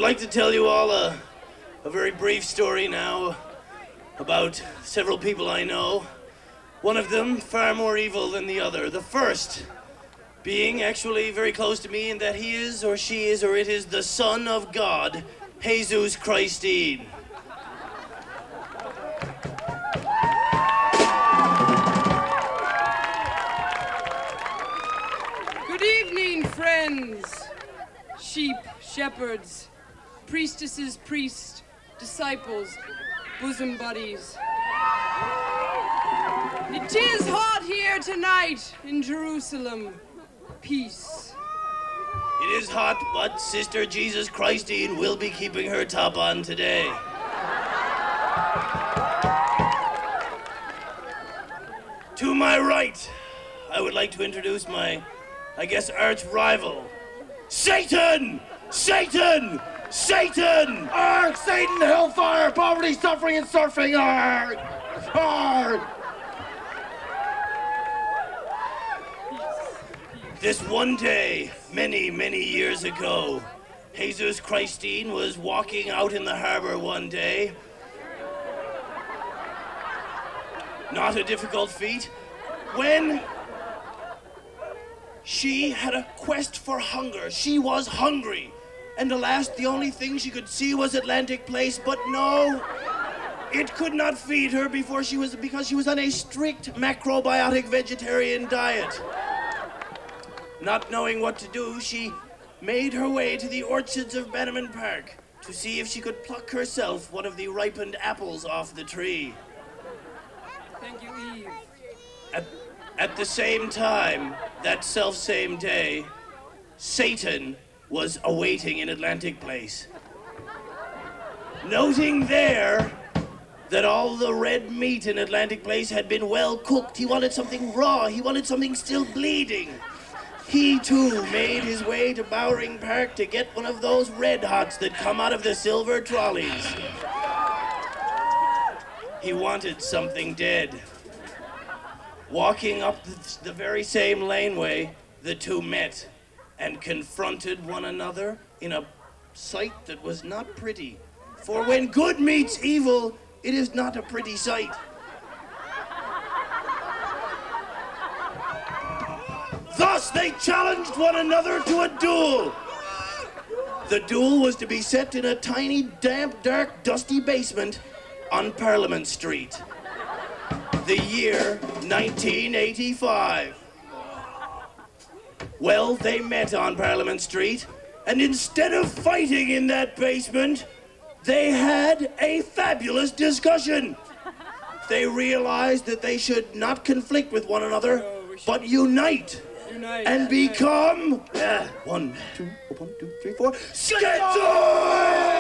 like to tell you all a very brief story now about several people I know. One of them far more evil than the other. The first being actually very close to me in that he is, or she is, or it is the Son of God, Jesus Christine. Good evening, friends, sheep, shepherds, priestesses, priests, disciples, bosom buddies. It is hot here tonight in Jerusalem. Peace. It is hot, but Sister Jesus Christine will be keeping her top on today. To my right, I would like to introduce my, I guess, arch rival, Satan! Satan! Satan! Arg! Satan, hellfire, poverty, suffering, and surfing! Arg! Arg! This one day, many, many years ago, Jesus Christine was walking out in the harbor one day. Not a difficult feat, when she had a quest for hunger. She was hungry. And alas, the only thing she could see was Atlantic Place, but no, it could not feed her because she was on a strict macrobiotic vegetarian diet. Not knowing what to do, she made her way to the orchards of Bannerman Park to see if she could pluck herself one of the ripened apples off the tree. Thank you, Eve. At the same time, that self-same day, Satan was awaiting in Atlantic Place. Noting there that all the red meat in Atlantic Place had been well cooked, he wanted something raw, he wanted something still bleeding. He, too, made his way to Bowring Park to get one of those red hots that come out of the silver trolleys. He wanted something dead. Walking up the very same laneway, the two met and confronted one another in a sight that was not pretty. For when good meets evil, it is not a pretty sight. Thus, they challenged one another to a duel. The duel was to be set in a tiny, damp, dark, dusty basement on Parliament Street. The year 1985. Well, they met on Parliament Street, and instead of fighting in that basement, they had a fabulous discussion. They realized that they should not conflict with one another, but unite. And become 1, 2, 3, 4 schizoid!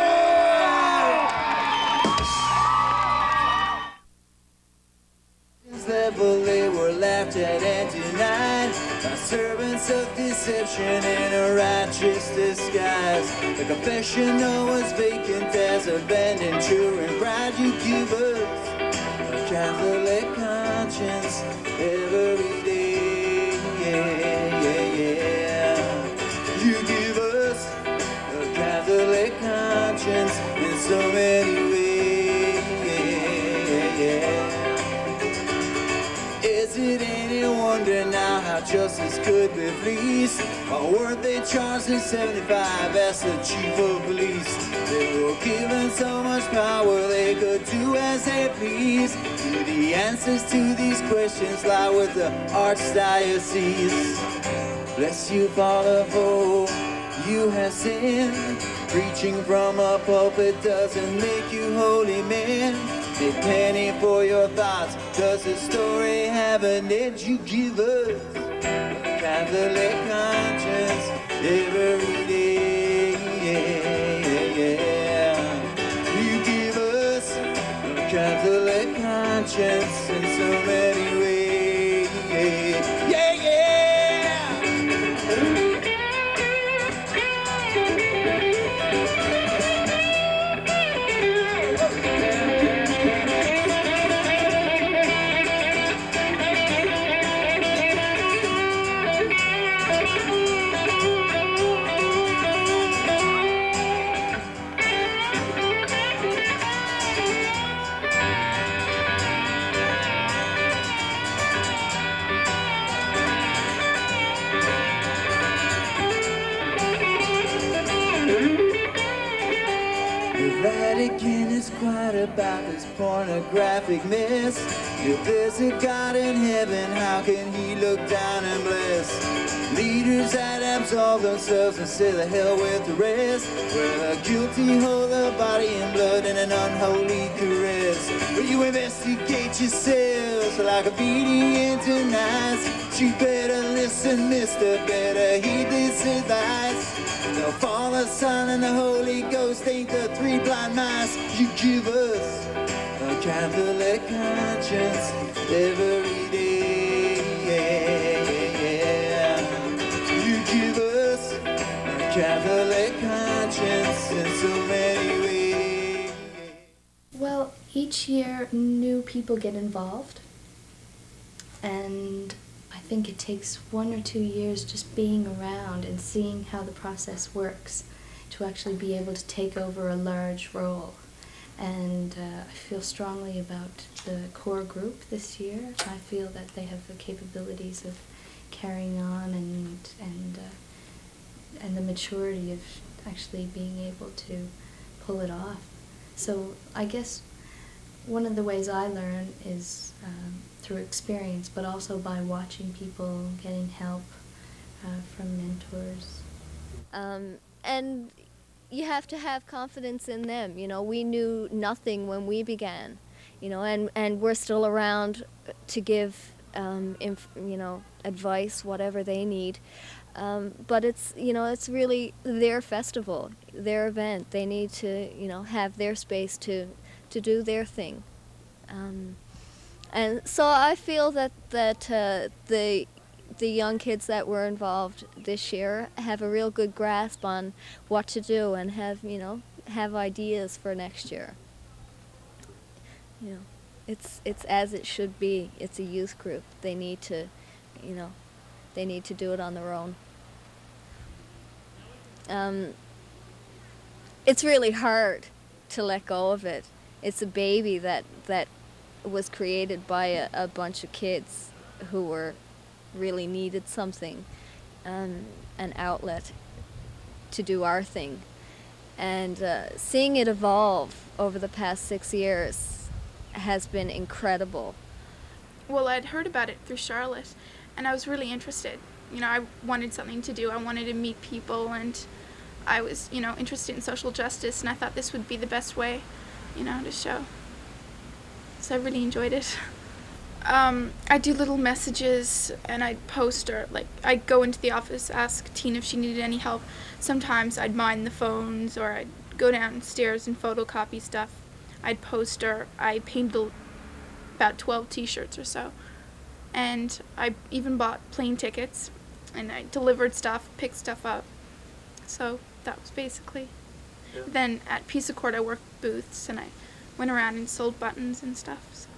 Level they were laughed at and denied by servants of deception in a righteous disguise. The confessional was vacant as abandoned children cried. You give us a Catholic conscience every day. You give us a Catholic conscience in so many ways. Is it any wonder now how justice could be fleeced? Or weren't they charged in 75 as the chief of police? They were given so much power they could do as they please. Do the answers to these questions lie with the archdiocese? Bless you, Father, for you have sinned. Preaching from a pulpit doesn't make you holy men. A penny for your thoughts. Does the story have an edge? You give us a Catholic conscience every day. You give us a Catholic conscience in so many ways. Yeah, yeah. Vatican is quiet about this pornographic mess. If there's a God in heaven, how can he look down and bless? Leaders that absolve themselves and say the hell with the rest, where the guilty hold the body in blood in an unholy caress. But you investigate yourselves like a beating into nights. You better listen, mister, better heed this advice. The Father, Son, and the Holy Ghost ain't the three blind mice. You give us a Catholic conscience every day. You give us a Catholic conscience in so many ways. Well, each year new people get involved, and I think it takes 1 or 2 years just being around and seeing how the process works to actually be able to take over a large role. And I feel strongly about the core group this year. I feel that they have the capabilities of carrying on and the maturity of actually being able to pull it off. So I guess one of the ways I learn is through experience, but also by watching people, getting help from mentors. And you have to have confidence in them. You know, we knew nothing when we began, you know, and we're still around to give, you know, advice, whatever they need. But it's, you know, it's really their festival, their event. They need to, you know, have their space to do their thing. And so I feel that the young kids that were involved this year have a real good grasp on what to do and have, you know, have ideas for next year. You know, it's as it should be. It's a youth group. They need to, you know, they need to do it on their own. It's really hard to let go of it. It's a baby that was created by a bunch of kids who were really needed something, an outlet to do our thing. And seeing it evolve over the past 6 years has been incredible. Well, I'd heard about it through Charlotte, and I was really interested. You know, I wanted something to do. I wanted to meet people, and I was, you know, interested in social justice, and I thought this would be the best way, you know, to show. So I really enjoyed it. I do little messages, and I'd post, or like I'd go into the office, ask Tina if she needed any help. Sometimes I'd mind the phones, or I'd go downstairs and photocopy stuff. I'd post, or I painted about 12 t-shirts or so. And I even bought plane tickets, and I delivered stuff, picked stuff up. So that was basically. Yeah. Then at Peace-A-Chord I worked booths, and I went around and sold buttons and stuff. So.